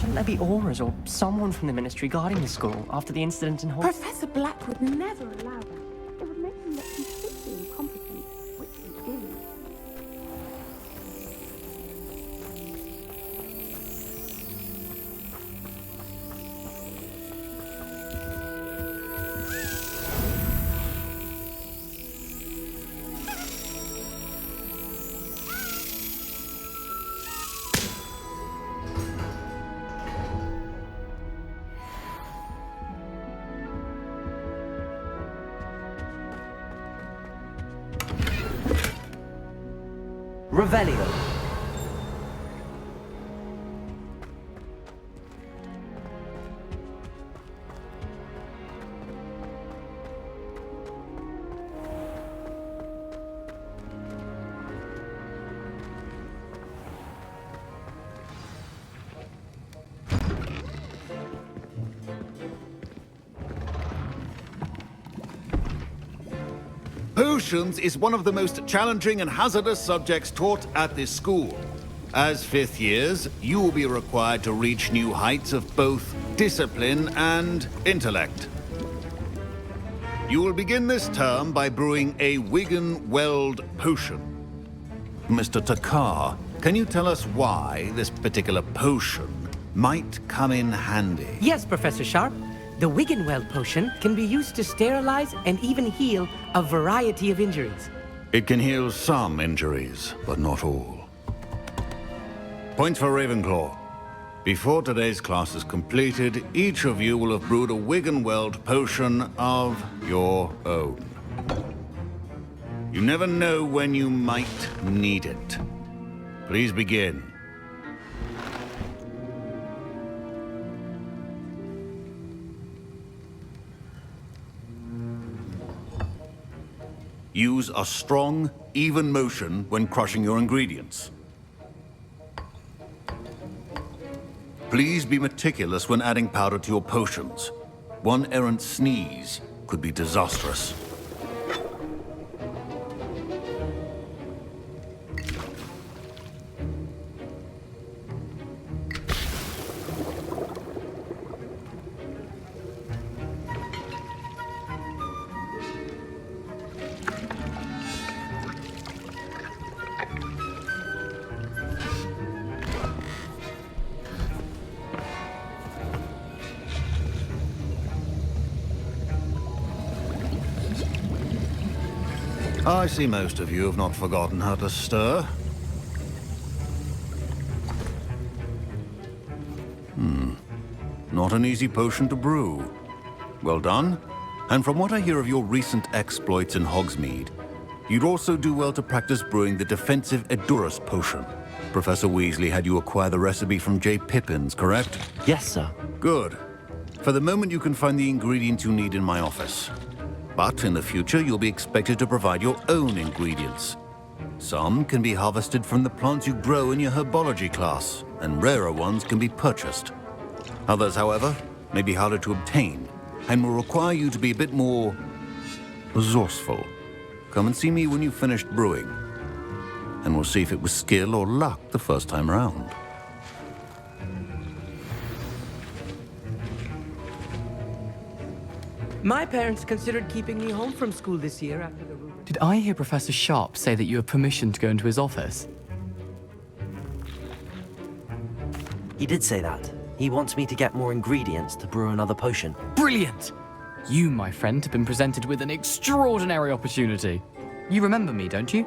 Shouldn't there be auras or someone from the Ministry guarding the school after the incident in Hogwarts? Professor Black would never allow that. It would make him look completely incompetent, which he is. Revelio. Potions is one of the most challenging and hazardous subjects taught at this school. As fifth years, you will be required to reach new heights of both discipline and intellect. You will begin this term by brewing a Wiggenweld potion. Mr. Takar, can you tell us why this particular potion might come in handy? Yes, Professor Sharp. The Wiggenweld potion can be used to sterilize and even heal a variety of injuries. It can heal some injuries, but not all. Points for Ravenclaw. Before today's class is completed, each of you will have brewed a Wiggenweld potion of your own. You never know when you might need it. Please begin. Use a strong, even motion when crushing your ingredients. Please be meticulous when adding powder to your potions. One errant sneeze could be disastrous. I see most of you have not forgotten how to stir. Not an easy potion to brew. Well done. And from what I hear of your recent exploits in Hogsmeade, you'd also do well to practice brewing the defensive Edurus potion. Professor Weasley had you acquire the recipe from J. Pippins, correct? Yes, sir. Good. For the moment, you can find the ingredients you need in my office. But in the future, you'll be expected to provide your own ingredients. Some can be harvested from the plants you grow in your herbology class, and rarer ones can be purchased. Others, however, may be harder to obtain, and will require you to be a bit more resourceful. Come and see me when you've finished brewing, and we'll see if it was skill or luck the first time round. My parents considered keeping me home from school this year after the rumor. Did I hear Professor Sharp say that you have permission to go into his office? He did say that. He wants me to get more ingredients to brew another potion. Brilliant! You, my friend, have been presented with an extraordinary opportunity. You remember me, don't you?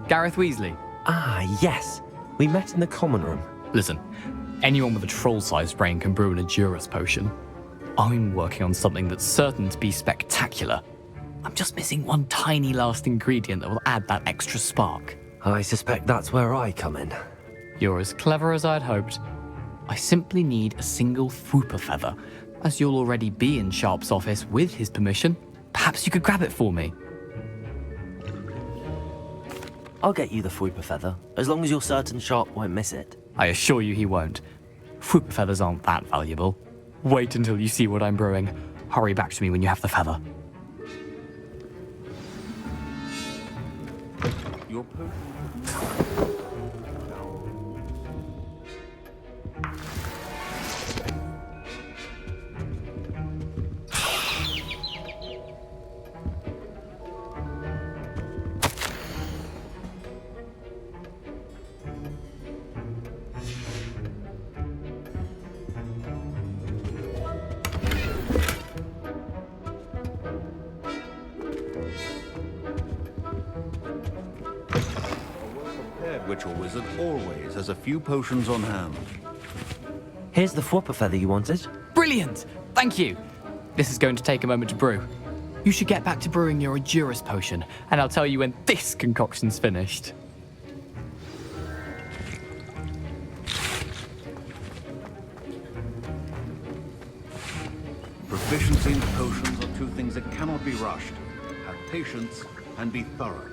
Gareth Weasley. Ah, yes. We met in the common room. Listen, anyone with a troll-sized brain can brew an Edurus potion. I'm working on something that's certain to be spectacular. I'm just missing one tiny last ingredient that will add that extra spark. I suspect that's where I come in. You're as clever as I'd hoped. I simply need a single Fwooper feather. As you'll already be in Sharp's office with his permission, perhaps you could grab it for me. I'll get you the Fwooper feather, as long as you're certain Sharp won't miss it. I assure you he won't. Fwooper feathers aren't that valuable. Wait until you see what I'm brewing. Hurry back to me when you have the feather. Your potion. spiritual wizard always has a few potions on hand. Here's the Fwopper feather you wanted. Brilliant! Thank you! This is going to take a moment to brew. You should get back to brewing your Edurus potion, and I'll tell you when this concoction's finished. Proficiency in potions are two things that cannot be rushed. Have patience and be thorough.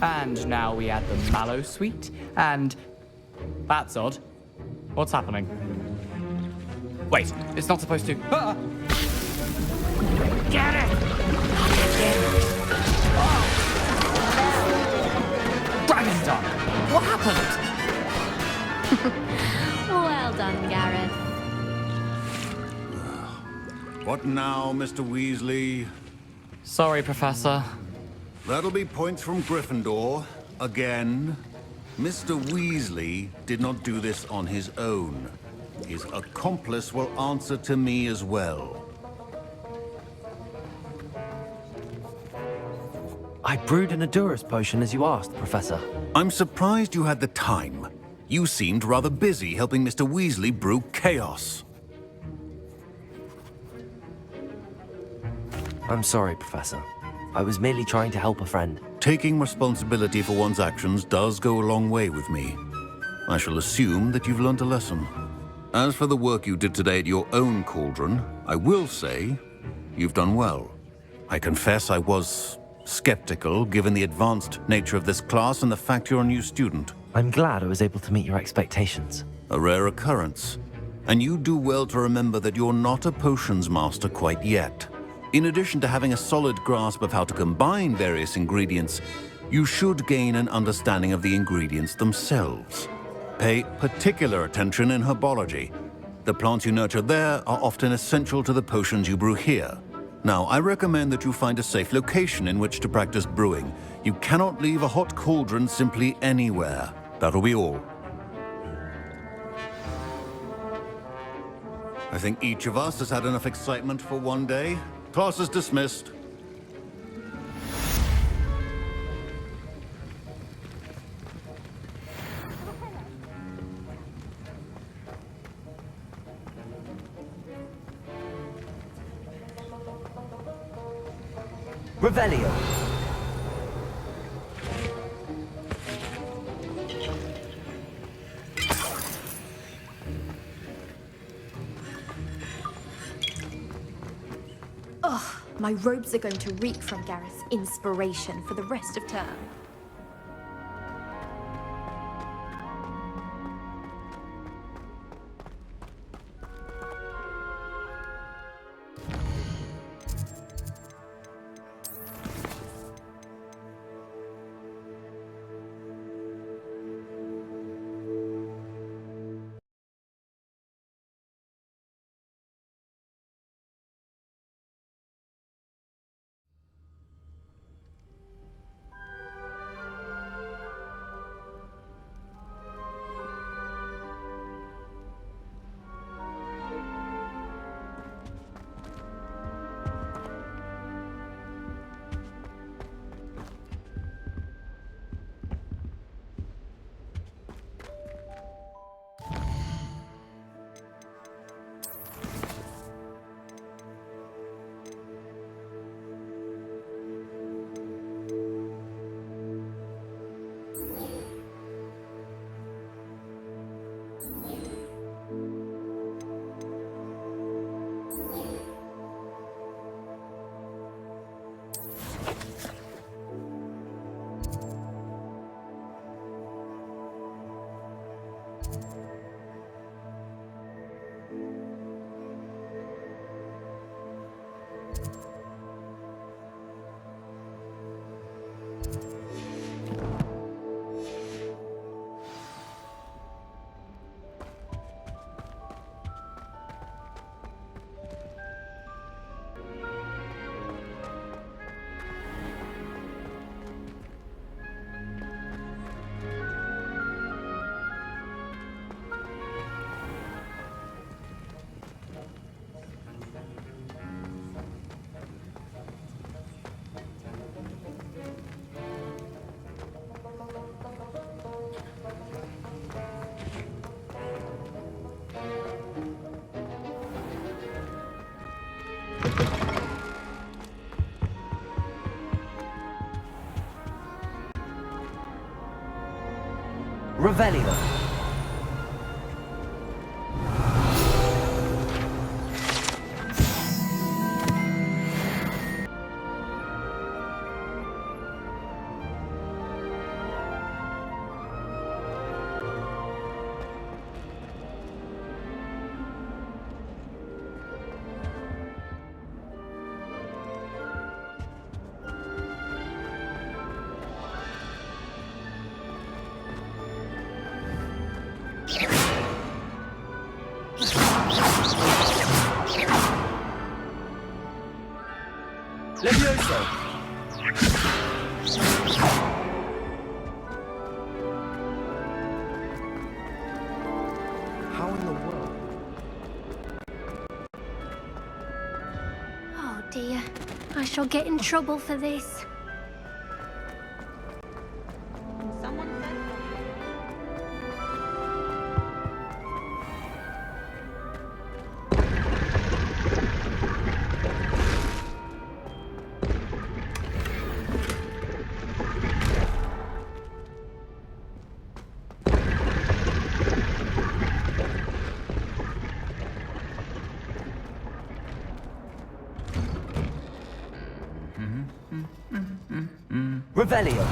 And now we add the mallow sweet, and... That's odd. What's happening? Wait, it's not supposed to... Ah! Get it! Oh! Dragon Dog! What happened? Well done, Gareth. What now, Mr. Weasley? Sorry, Professor. That'll be points from Gryffindor. Again. Mr. Weasley did not do this on his own. His accomplice will answer to me as well. I brewed an Edurus potion as you asked, Professor. I'm surprised you had the time. You seemed rather busy helping Mr. Weasley brew chaos. I'm sorry, Professor. I was merely trying to help a friend. Taking responsibility for one's actions does go a long way with me. I shall assume that you've learned a lesson. As for the work you did today at your own cauldron, I will say you've done well. I confess I was skeptical given the advanced nature of this class and the fact you're a new student. I'm glad I was able to meet your expectations. A rare occurrence. And you do well to remember that you're not a potions master quite yet. In addition to having a solid grasp of how to combine various ingredients, you should gain an understanding of the ingredients themselves. Pay particular attention in herbology. The plants you nurture there are often essential to the potions you brew here. Now, I recommend that you find a safe location in which to practice brewing. You cannot leave a hot cauldron simply anywhere. That'll be all. I think each of us has had enough excitement for one day. Class is dismissed. Revelio. My robes are going to reek from Gareth's inspiration for the rest of term. Revelio. Levioso! How in the world? Oh dear. I shall get in trouble for this. Someone said Revelio.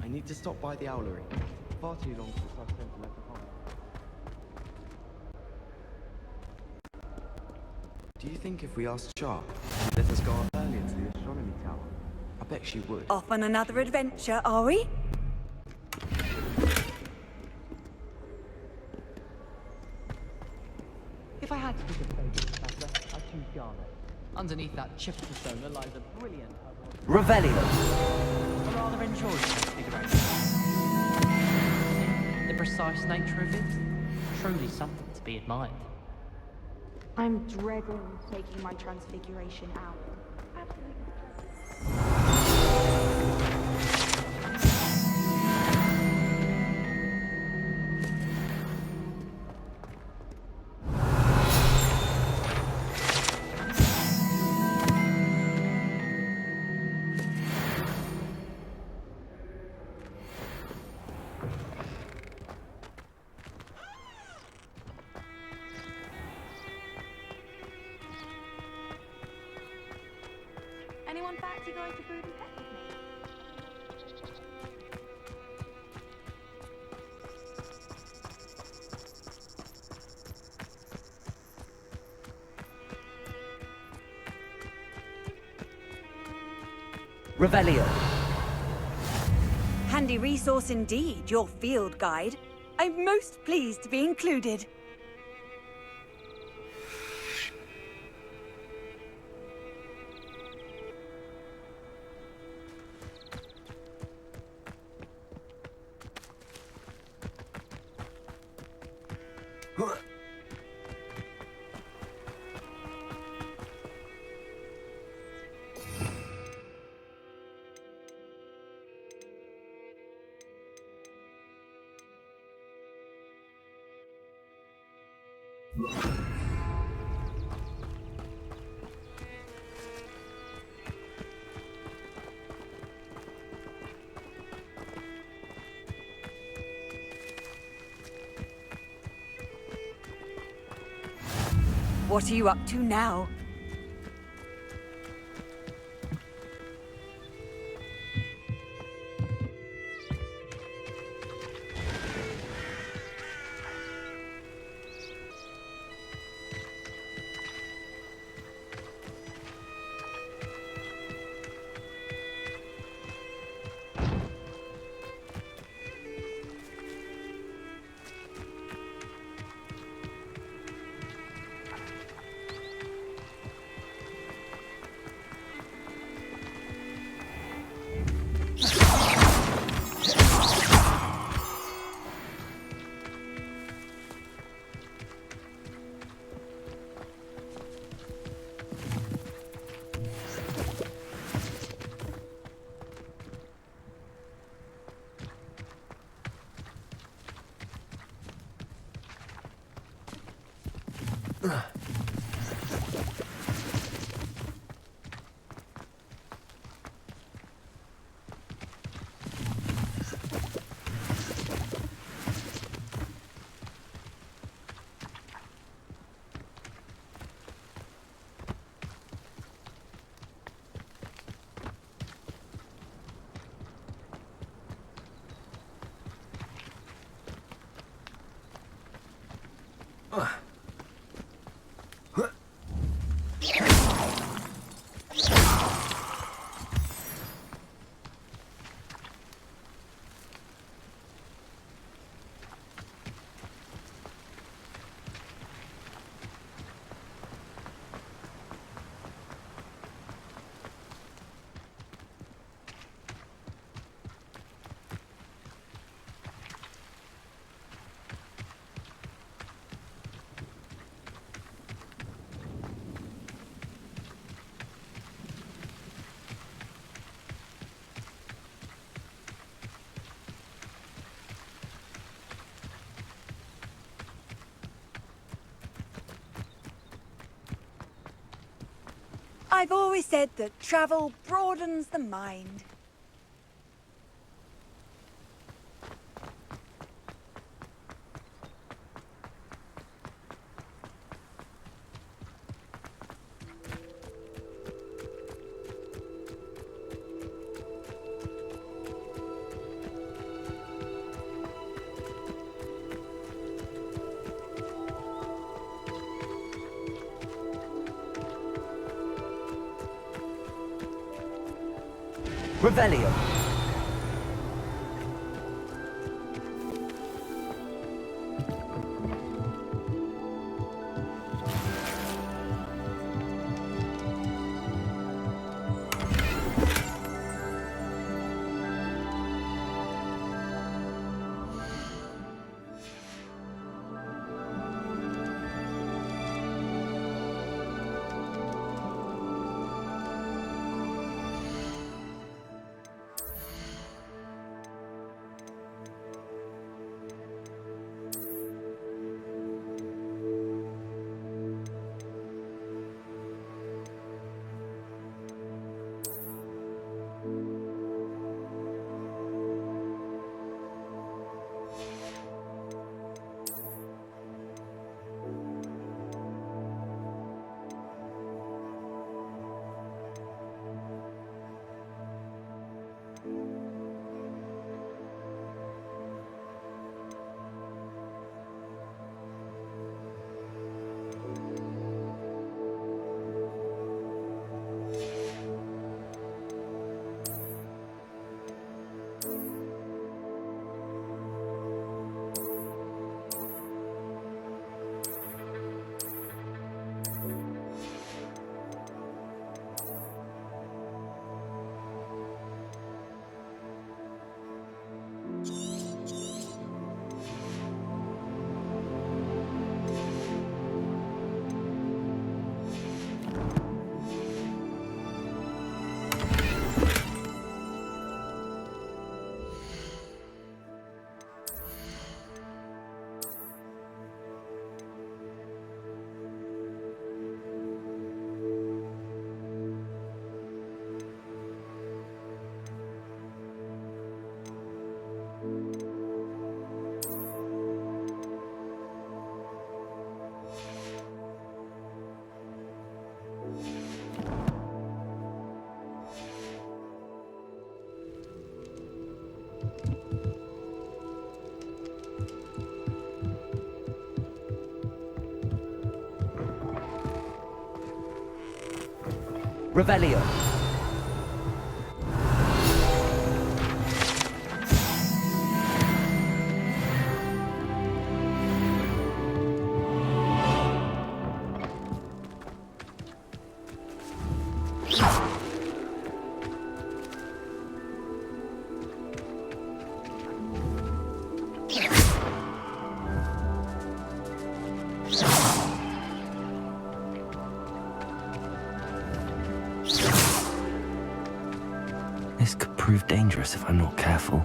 I need to stop by the owlery. Far too long since I've spent left behind. Do you think if we asked Char, she'd let us go up earlier to the astronomy tower? I bet she would. Off on another adventure, are we? If I had to pick a favourite professor, I'd choose Gareth. Underneath that chip persona lies a brilliant Revelio. I rather enjoy transfiguration. The precise nature of it, truly something to be admired. I'm dreading taking my transfiguration out. anyone fancy going to Brood and Pet with me? Revelio. Handy resource indeed, your field guide. I'm most pleased to be included. What are you up to now? I've always said that travel broadens the mind. Revelio. Revelio. This could prove dangerous if I'm not careful.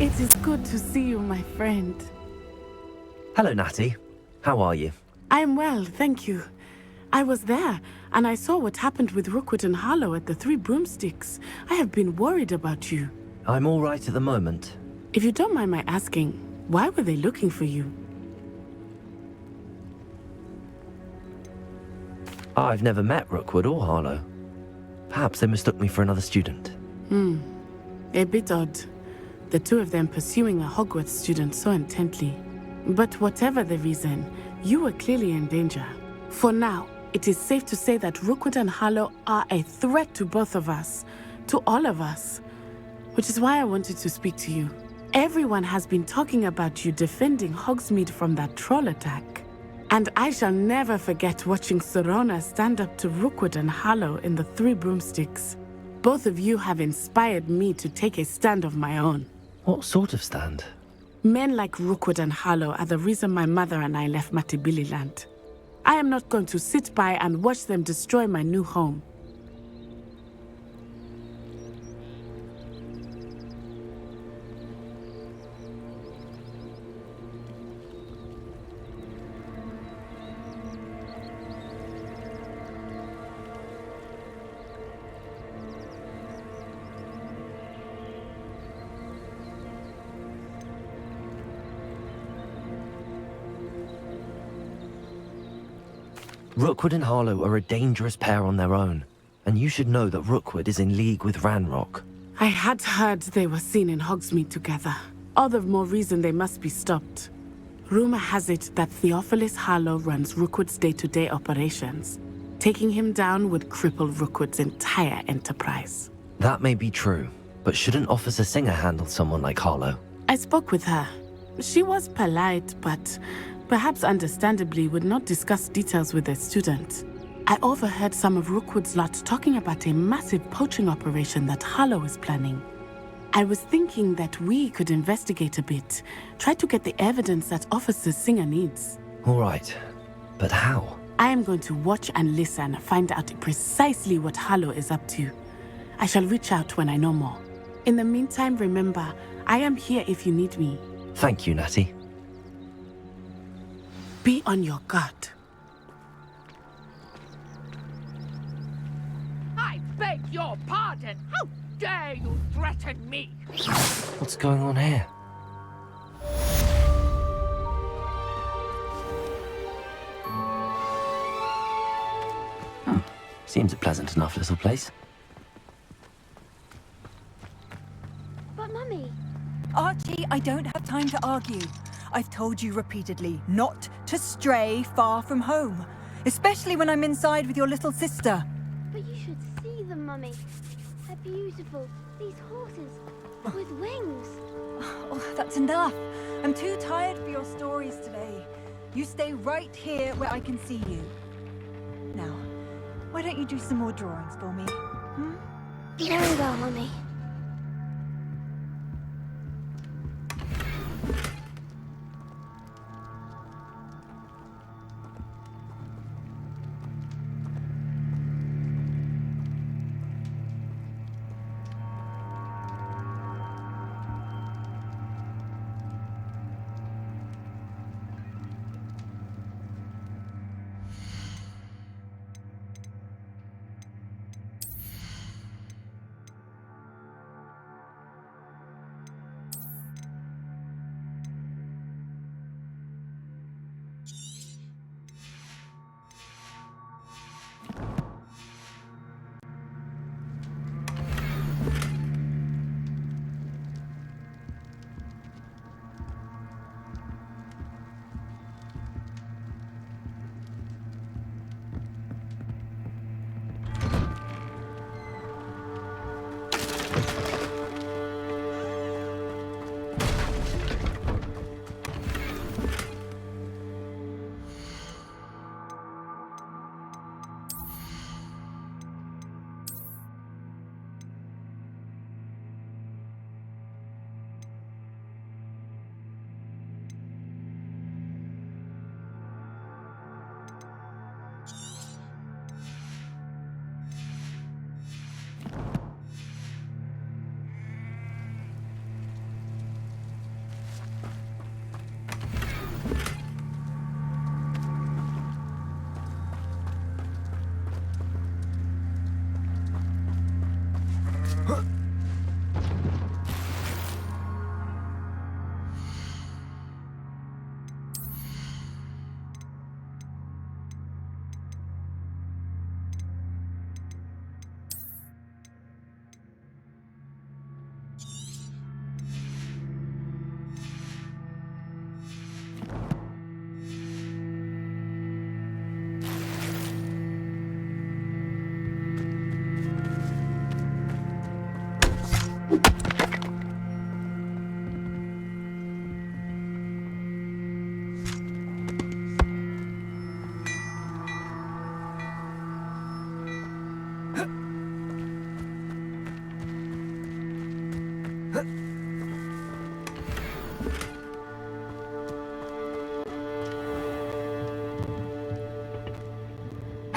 It is good to see you, my friend. Hello, Natty. How are you? I am well, thank you. I was there, and I saw what happened with Rookwood and Harlow at the Three Broomsticks. I have been worried about you. I'm all right at the moment. If you don't mind my asking, why were they looking for you? I've never met Rookwood or Harlow. Perhaps they mistook me for another student. A bit odd. The two of them pursuing a Hogwarts student so intently. But whatever the reason, you were clearly in danger. For now, it is safe to say that Rookwood and Harlow are a threat to both of us, to all of us. Which is why I wanted to speak to you. Everyone has been talking about you defending Hogsmeade from that troll attack. And I shall never forget watching Sorona stand up to Rookwood and Harlow in the Three Broomsticks. Both of you have inspired me to take a stand of my own. What sort of stand? Men like Rookwood and Harlow are the reason my mother and I left Matibili land. I am not going to sit by and watch them destroy my new home. Rookwood and Harlow are a dangerous pair on their own, and you should know that Rookwood is in league with Ranrock. I had heard they were seen in Hogsmeade together. All the more reason they must be stopped. Rumor has it that Theophilus Harlow runs Rookwood's day-to-day operations. Taking him down would cripple Rookwood's entire enterprise. That may be true, but shouldn't Officer Singer handle someone like Harlow? I spoke with her. She was polite, but perhaps understandably would not discuss details with a student. I overheard some of Rookwood's lot talking about a massive poaching operation that Harlow is planning. I was thinking that we could investigate a bit, try to get the evidence that Officer Singer needs. All right, but how? I am going to watch and listen, find out precisely what Harlow is up to. I shall reach out when I know more. In the meantime, remember, I am here if you need me. Thank you, Natty. Be on your guard. I beg your pardon! How dare you threaten me? What's going on here? Seems a pleasant enough little place. But Mummy... Archie, I don't have time to argue. I've told you repeatedly not to stray far from home, especially when I'm inside with your little sister. But you should see them, Mummy. They're beautiful. These horses with wings. Oh, that's enough. I'm too tired for your stories today. You stay right here where I can see you. Now, why don't you do some more drawings for me? Very well, Mummy.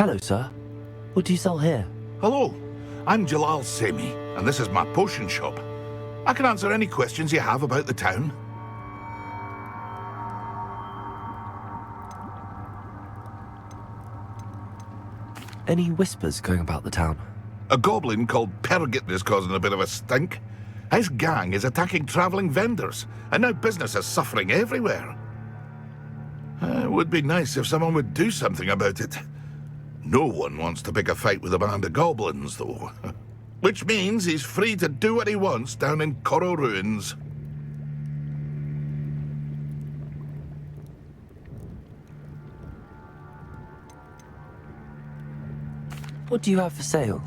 Hello, sir. What do you sell here? Hello, I'm Jalal Semi, and this is my potion shop. I can answer any questions you have about the town. Any whispers going about the town? A goblin called Pergit is causing a bit of a stink. His gang is attacking travelling vendors, and now business is suffering everywhere. It would be nice if someone would do something about it. No one wants to pick a fight with a band of goblins, though. Which means he's free to do what he wants down in Coral Ruins. What do you have for sale?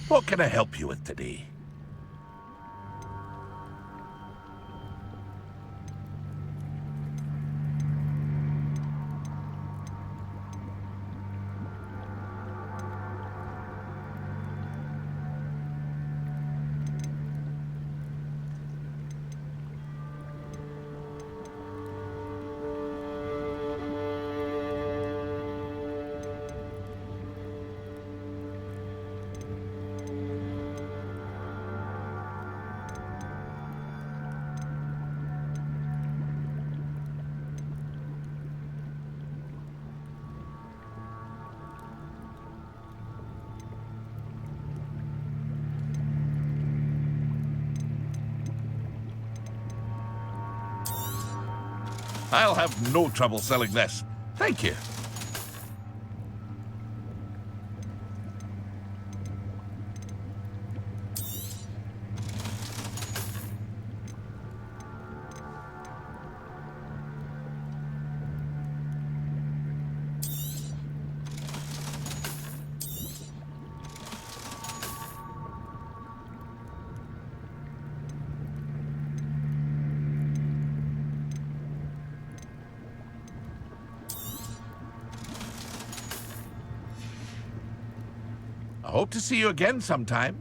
What can I help you with today? I'll have no trouble selling this. Thank you. I hope to see you again sometime.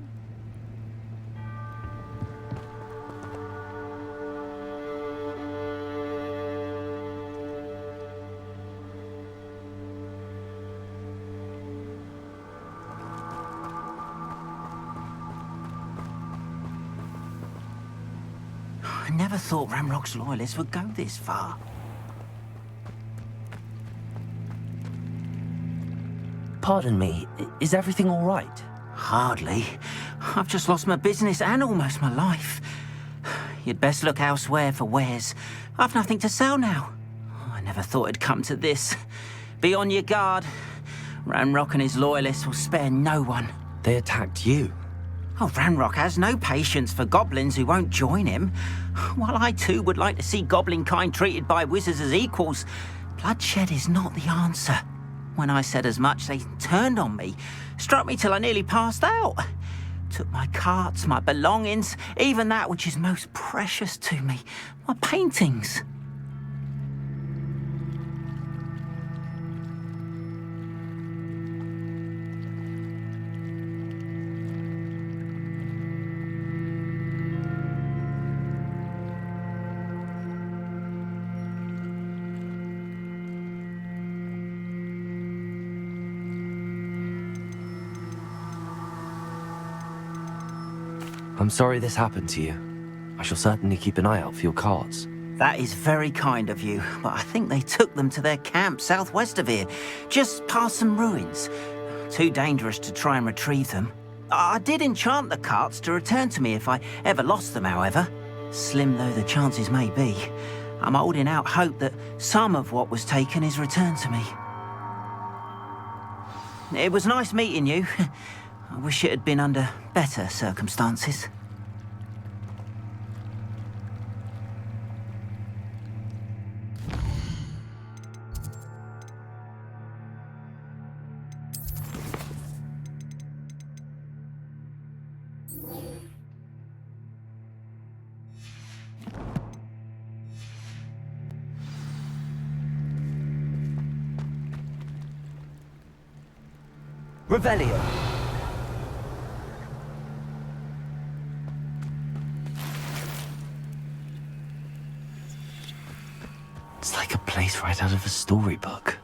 I never thought Ranrock's loyalists would go this far. Pardon me, is everything all right? Hardly. I've just lost my business and almost my life. You'd best look elsewhere for wares. I've nothing to sell now. I never thought it'd come to this. Be on your guard. Ranrock and his loyalists will spare no one. They attacked you? Oh, Ranrock has no patience for goblins who won't join him. While I too would like to see goblin kind treated by wizards as equals, bloodshed is not the answer. When I said as much, they turned on me, struck me till I nearly passed out. Took my carts, my belongings, even that which is most precious to me, my paintings. I'm sorry this happened to you. I shall certainly keep an eye out for your carts. That is very kind of you, but I think they took them to their camp southwest of here, just past some ruins. Too dangerous to try and retrieve them. I did enchant the carts to return to me if I ever lost them, however. Slim though the chances may be, I'm holding out hope that some of what was taken is returned to me. It was nice meeting you. I wish it had been under better circumstances. Revelio. It's like a place right out of a storybook.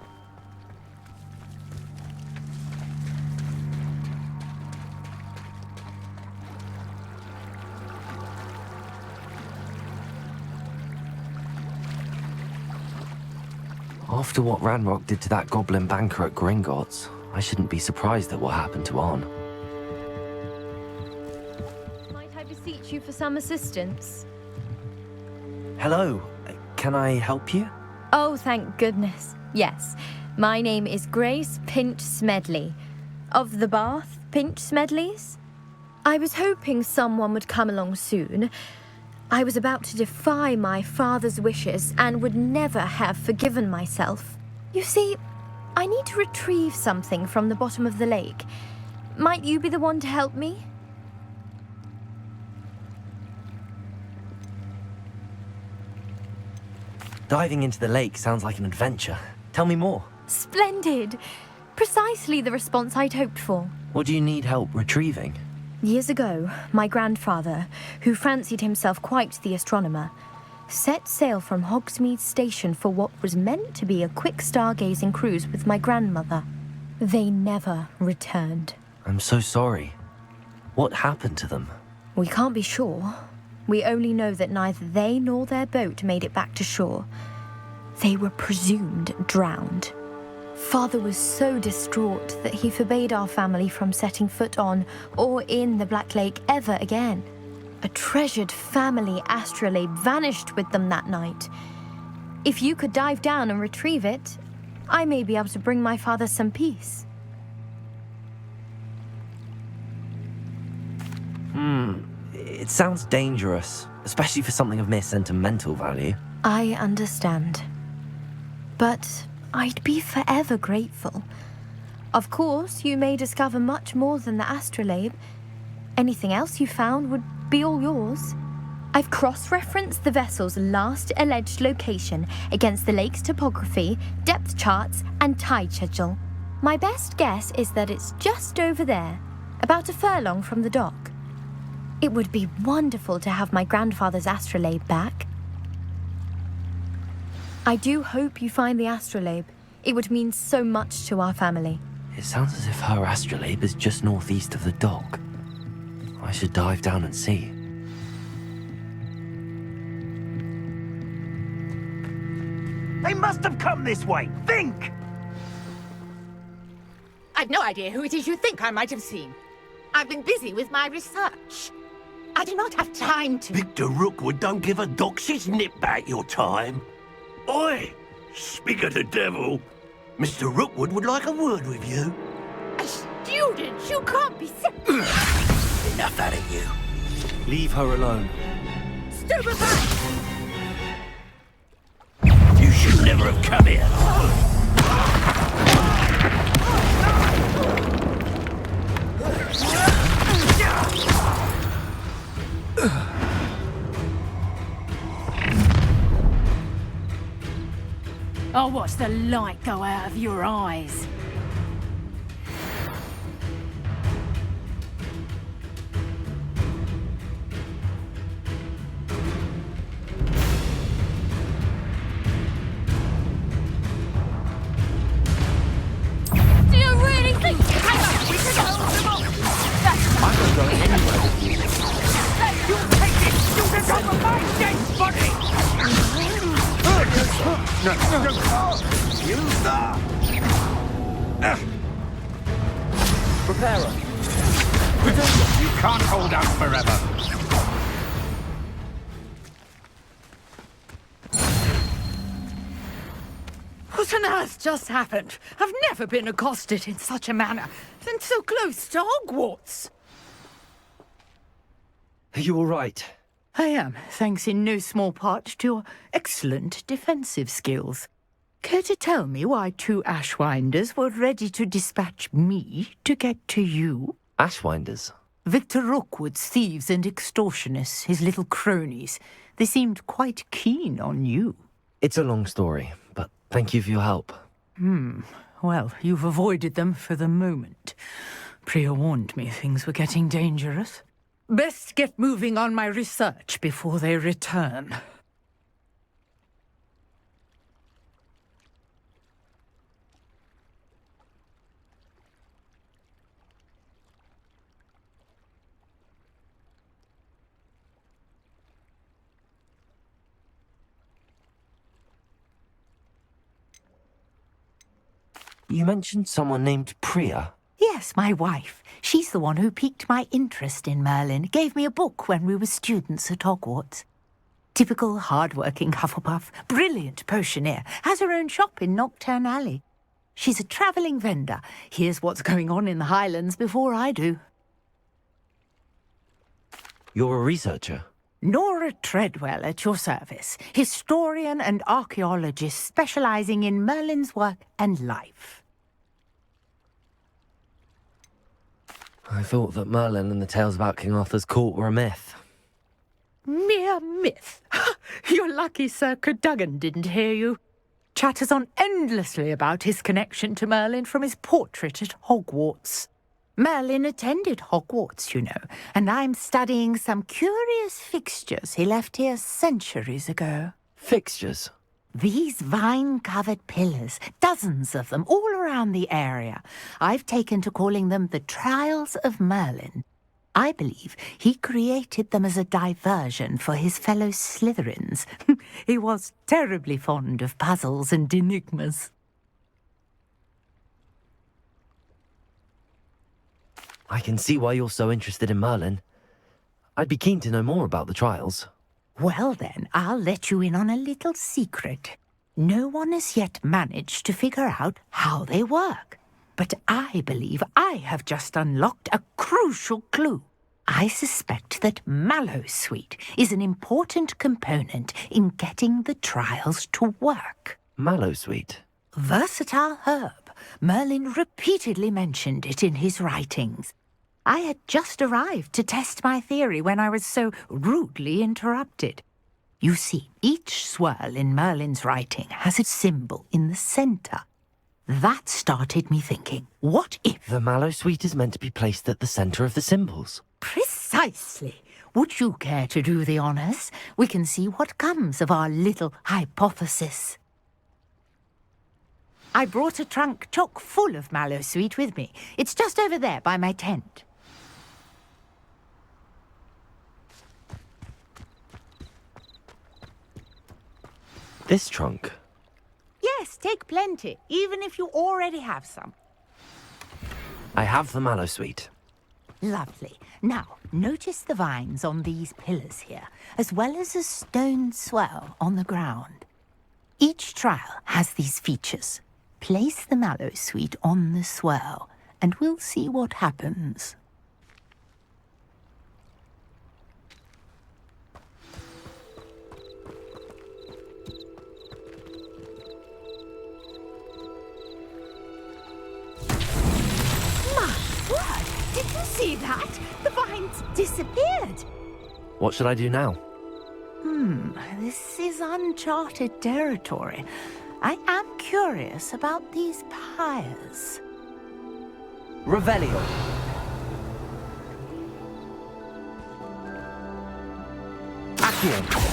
After what Ranrock did to that goblin banker at Gringotts, I shouldn't be surprised at what happened to On. Might I beseech you for some assistance? Hello, can I help you? Oh, thank goodness. Yes, my name is Grace Pinch Smedley, of the Bath Pinch Smedleys. I was hoping someone would come along soon. I was about to defy my father's wishes and would never have forgiven myself. You see, I need to retrieve something from the bottom of the lake. Might you be the one to help me? Diving into the lake sounds like an adventure. Tell me more. Splendid! Precisely the response I'd hoped for. What do you need help retrieving? Years ago, my grandfather, who fancied himself quite the astronomer, set sail from Hogsmeade station for what was meant to be a quick stargazing cruise with my grandmother. They never returned. I'm so sorry. What happened to them? We can't be sure. We only know that neither they nor their boat made it back to shore. They were presumed drowned. Father was so distraught that he forbade our family from setting foot on or in the Black Lake ever again. A treasured family astrolabe vanished with them that night. If you could dive down and retrieve it, I may be able to bring my father some peace. It sounds dangerous, especially for something of mere sentimental value. I understand. But I'd be forever grateful. Of course, you may discover much more than the astrolabe. Anything else you found would be all yours. I've cross-referenced the vessel's last alleged location against the lake's topography, depth charts, and tide schedule. My best guess is that it's just over there, about a furlong from the dock. It would be wonderful to have my grandfather's astrolabe back. I do hope you find the astrolabe. It would mean so much to our family. It sounds as if her astrolabe is just northeast of the dock. I should dive down and see. They must have come this way. Think! I've no idea who it is you think I might have seen. I've been busy with my research. I do not have time to... Victor Rookwood don't give a doxy's nip back your time. Oi! Speak of the devil. Mr. Rookwood would like a word with you. A student? You can't be sick. Enough out of you. Leave her alone. Stupefy! You should never have come here. I'll watch the light go out of your eyes. Do you really think you came up with the whole I'm not going anywhere with you. You'll take this student off of my dead body! No. You stop! Prepare her. You can't hold out forever. What on earth just happened? I've never been accosted in such a manner, and so close to Hogwarts. Are you all right? I am, thanks in no small part to your excellent defensive skills. Care to tell me why 2 Ashwinders were ready to dispatch me to get to you? Ashwinders? Victor Rookwood's thieves and extortionists, his little cronies. They seemed quite keen on you. It's a long story, but thank you for your help. Well, you've avoided them for the moment. Priya warned me things were getting dangerous. Best get moving on my research before they return. You mentioned someone named Priya. Yes, my wife. She's the one who piqued my interest in Merlin, gave me a book when we were students at Hogwarts. Typical hard-working Hufflepuff, brilliant potioneer, has her own shop in Knockturn Alley. She's a travelling vendor, hears what's going on in the Highlands before I do. You're a researcher? Nora Treadwell at your service, historian and archaeologist specialising in Merlin's work and life. I thought that Merlin and the tales about King Arthur's court were a myth. Mere myth. You're lucky Sir Cadogan didn't hear you. Chatters on endlessly about his connection to Merlin from his portrait at Hogwarts. Merlin attended Hogwarts, you know, and I'm studying some curious fixtures he left here centuries ago. Fixtures? These vine-covered pillars, dozens of them, all around the area. I've taken to calling them the Trials of Merlin. I believe he created them as a diversion for his fellow Slytherins. He was terribly fond of puzzles and enigmas. I can see why you're so interested in Merlin. I'd be keen to know more about the trials. Well then, I'll let you in on a little secret. No one has yet managed to figure out how they work. But I believe I have just unlocked a crucial clue. I suspect that Mallowsweet is an important component in getting the trials to work. Mallowsweet? Versatile herb. Merlin repeatedly mentioned it in his writings. I had just arrived to test my theory when I was so rudely interrupted. You see, each swirl in Merlin's writing has a symbol in the centre. That started me thinking, what if... The Mallowsweet is meant to be placed at the centre of the symbols. Precisely. Would you care to do the honours? We can see what comes of our little hypothesis. I brought a trunk chock full of Mallowsweet with me. It's just over there by my tent. This trunk? Yes, take plenty, even if you already have some. I have the Mallowsweet. Lovely. Now, notice the vines on these pillars here, as well as a stone swirl on the ground. Each trial has these features. Place the Mallowsweet on the swirl, and we'll see what happens. Did you see that? The vines disappeared. What should I do now? This is uncharted territory. I am curious about these pyres. Revelio. Accio.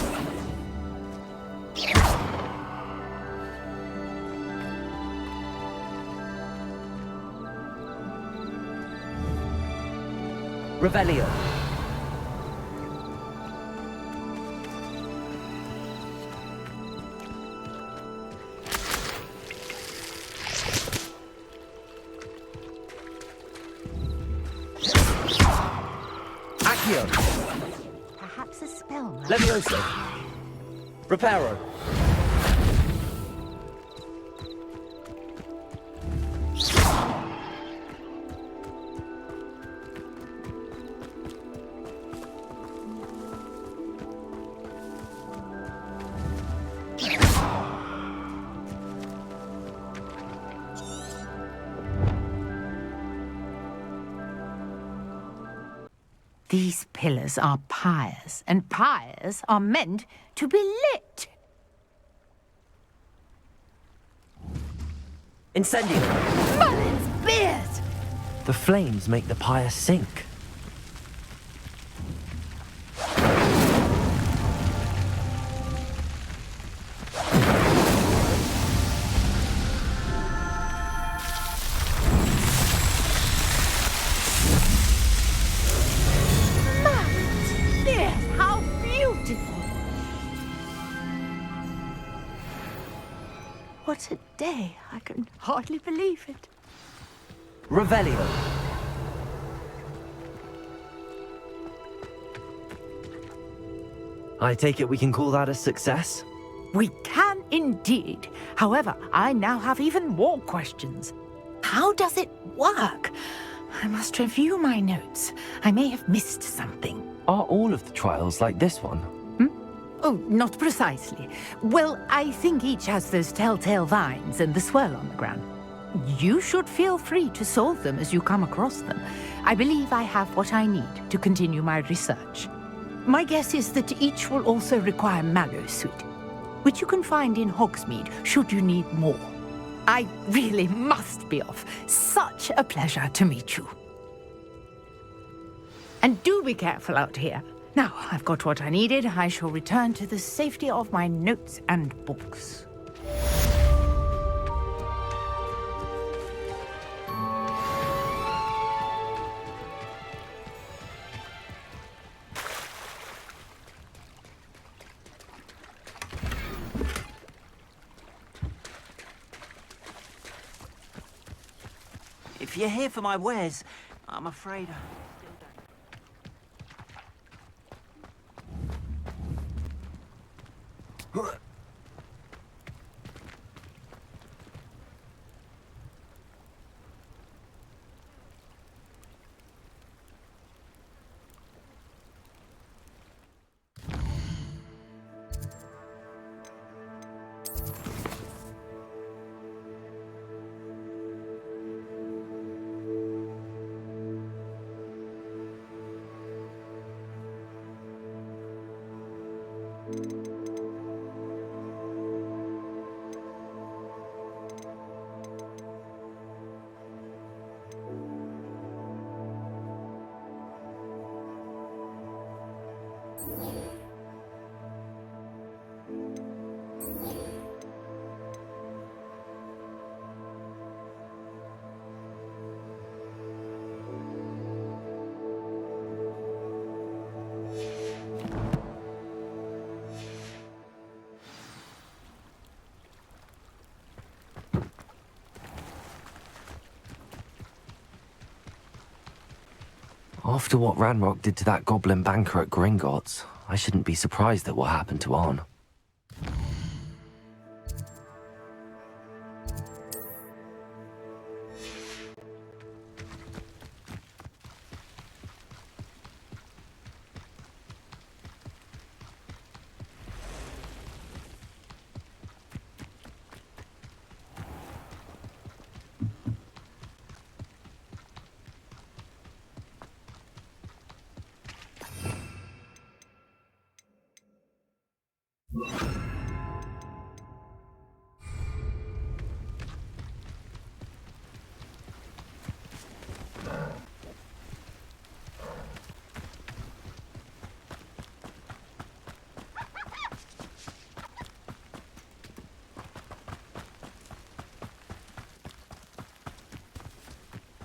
Revelio. Accio. Perhaps a spell. Levioso. Reparo. These pillars are pyres, and pyres are meant to be lit. Incendio. Merlin's beard! The flames make the pyre sink. What a day. I can hardly believe it. Revelio. I take it we can call that a success? We can indeed. However, I now have even more questions. How does it work? I must review my notes. I may have missed something. Are all of the trials like this one? Oh, not precisely. Well, I think each has those telltale vines and the swirl on the ground. You should feel free to solve them as you come across them. I believe I have what I need to continue my research. My guess is that each will also require Mallow Sweet, which you can find in Hogsmeade should you need more. I really must be off. Such a pleasure to meet you. And do be careful out here. Now, I've got what I needed. I shall return to the safety of my notes and books. If you're here for my wares, I'm afraid After what Ranrock did to that goblin banker at Gringotts, I shouldn't be surprised at what happened to Arn.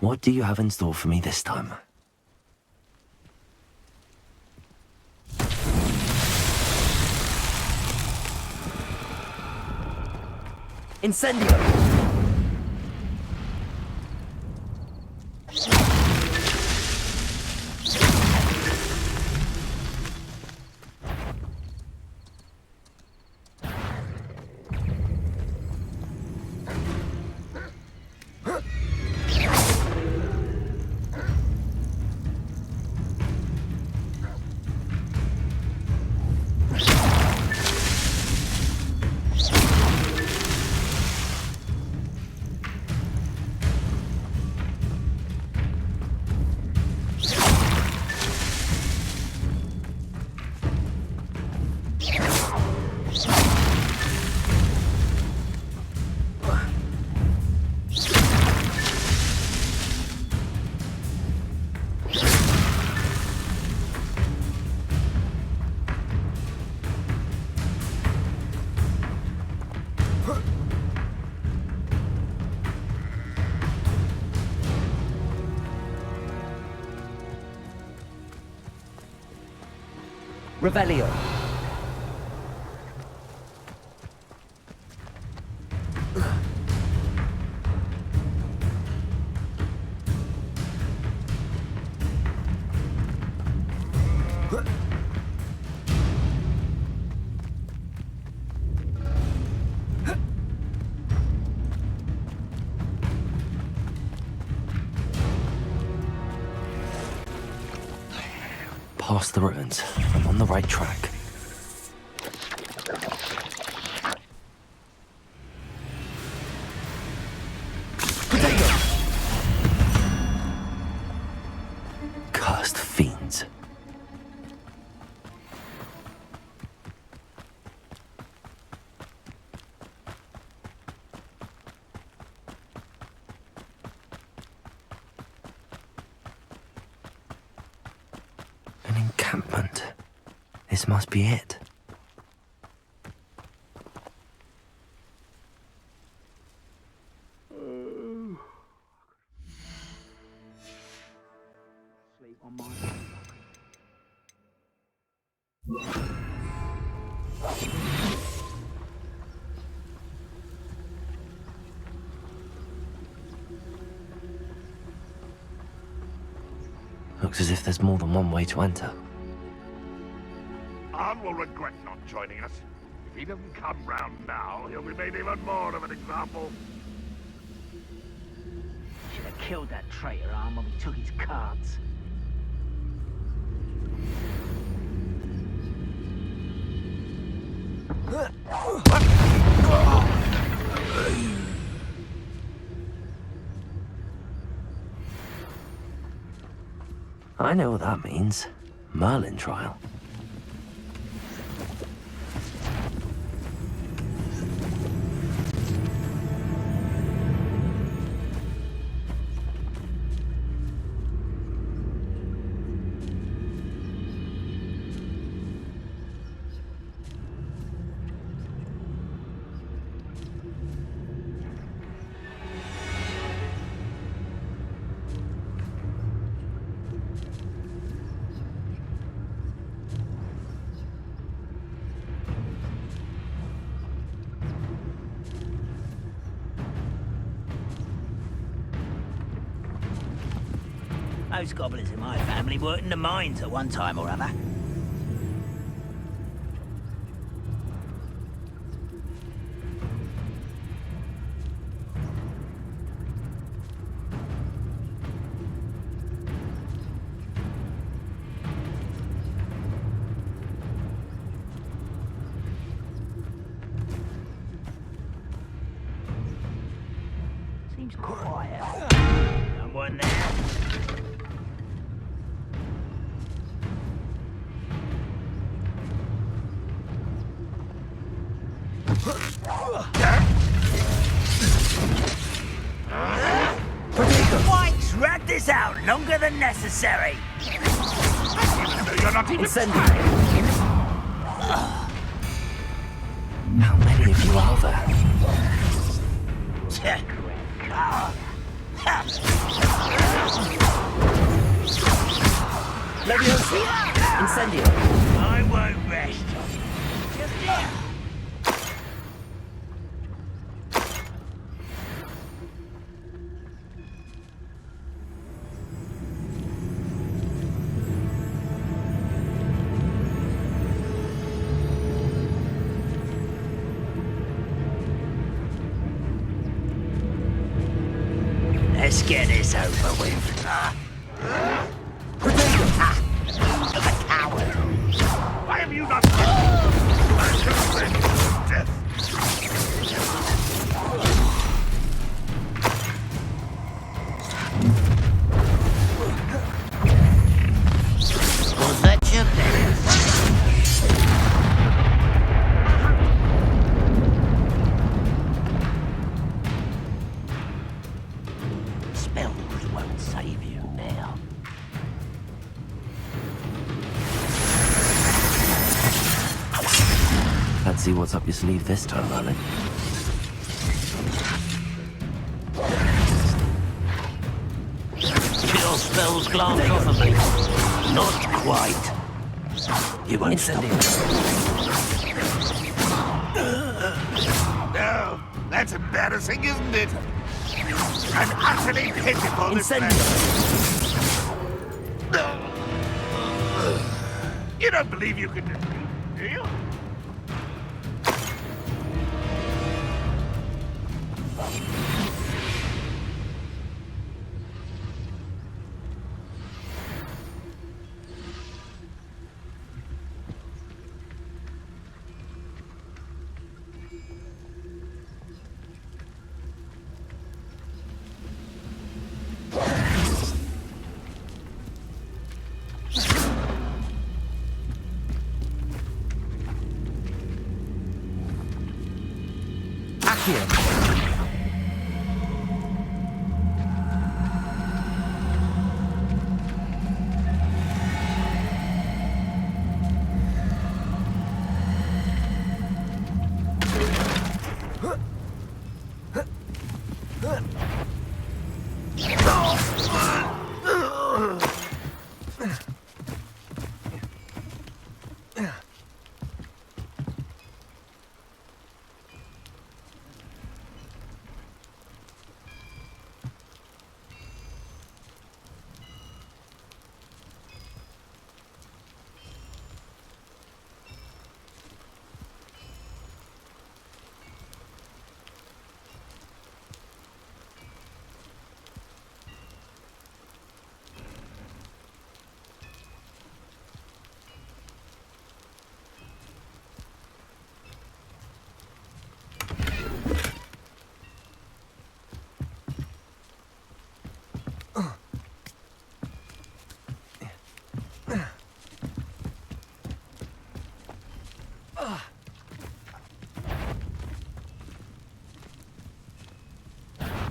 What do you have in store for me this time? Incendio. Revelio. Past the ruins. I'm on the right track. Cursed fiends. An encampment. This must be it. Sleep on my Looks as if there's more than one way to enter. Arn will regret not joining us. If he doesn't come round now, he'll be made even more of an example. Should have killed that traitor, Arn, when we took his cards. I know what that means. Merlin trial. Those goblins in my family worked in the mines at one time or other. Seems quiet. Someone there? Why drag this out longer than necessary? You're not even... How many of you are there? Incendio. I won't rest. Just here. Let's get this over with. A coward. Why have you not... Death. Was that your best? Spells won't save you now. Let's see what's up your sleeve this time, Merlin. Your spells glance off of me. Not quite. You won't stop. No, that's embarrassing, isn't it? And utterly pitiful display. You don't believe you can defeat, do you?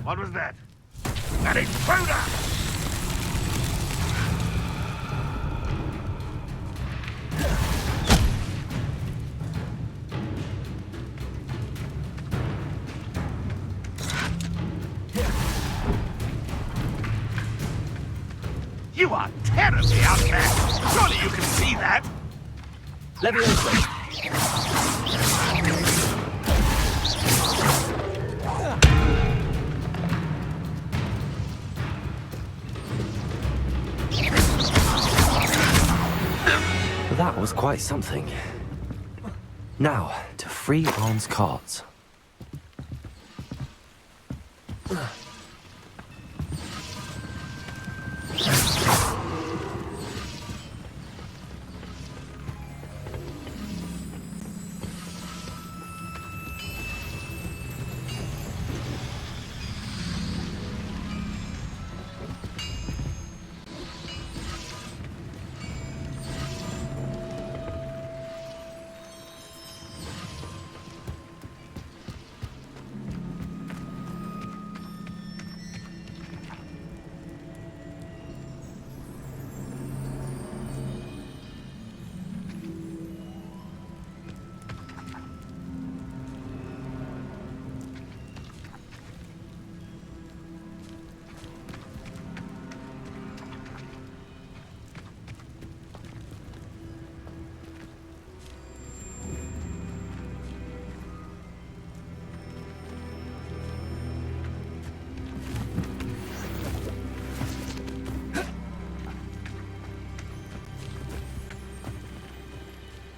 What was that? An intruder! You are terribly outmatched. Surely you can see that. Leviosa. That was quite something. Now, to free Arn's cards.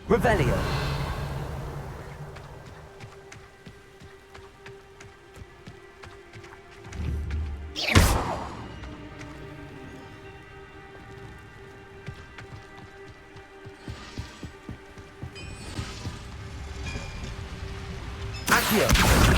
Revelio. Accio.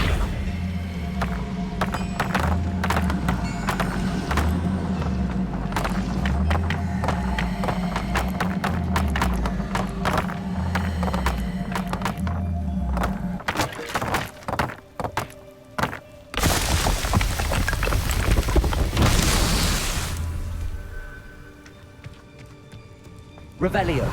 Revelio.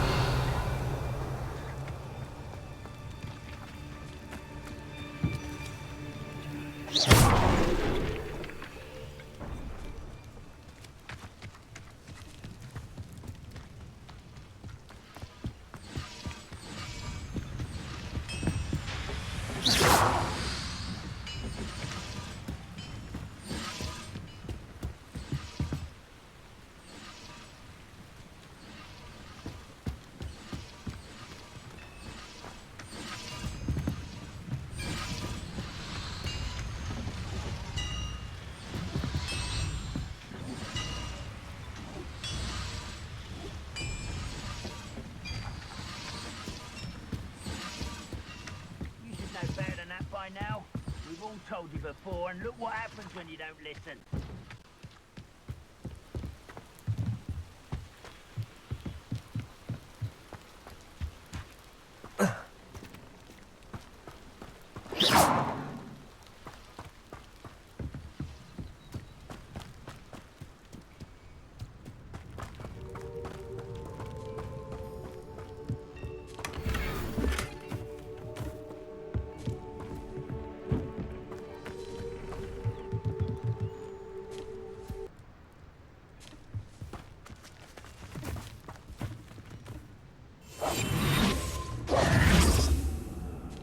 told you before, and look what happens when you don't listen.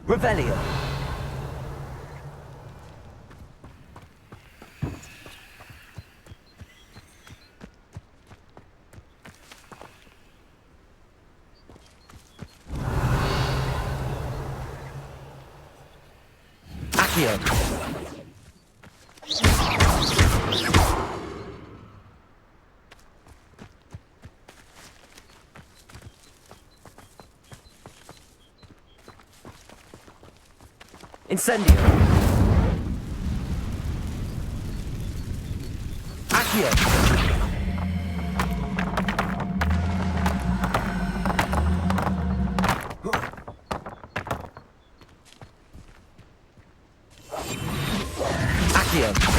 Revelio. Accio. Incendio. Accio. Accio.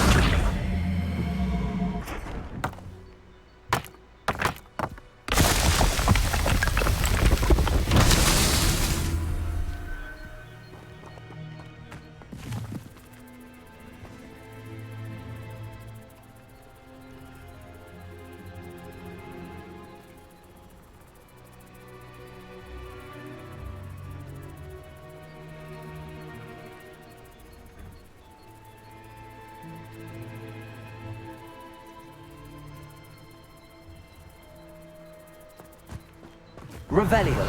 Revelio.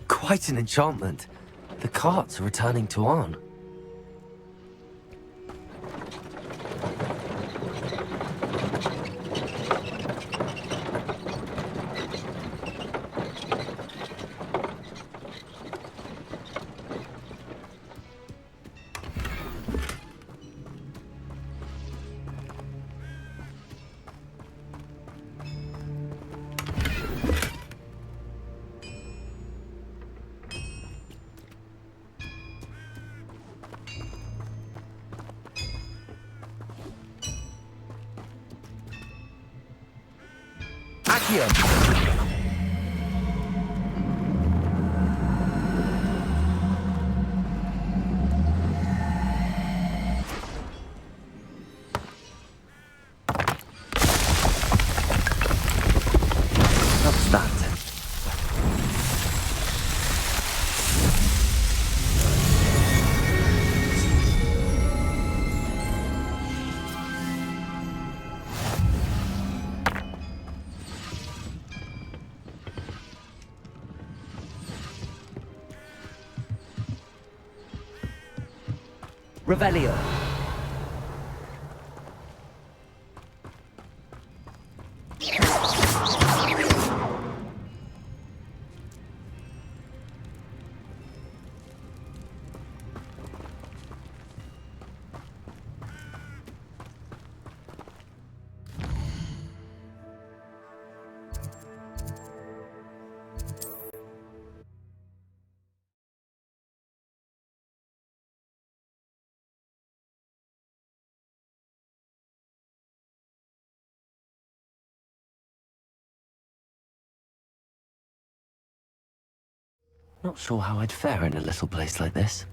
Quite an enchantment. The carts are returning to Arn. Accio. What's that? Revelio. Not sure how I'd fare in a little place like this.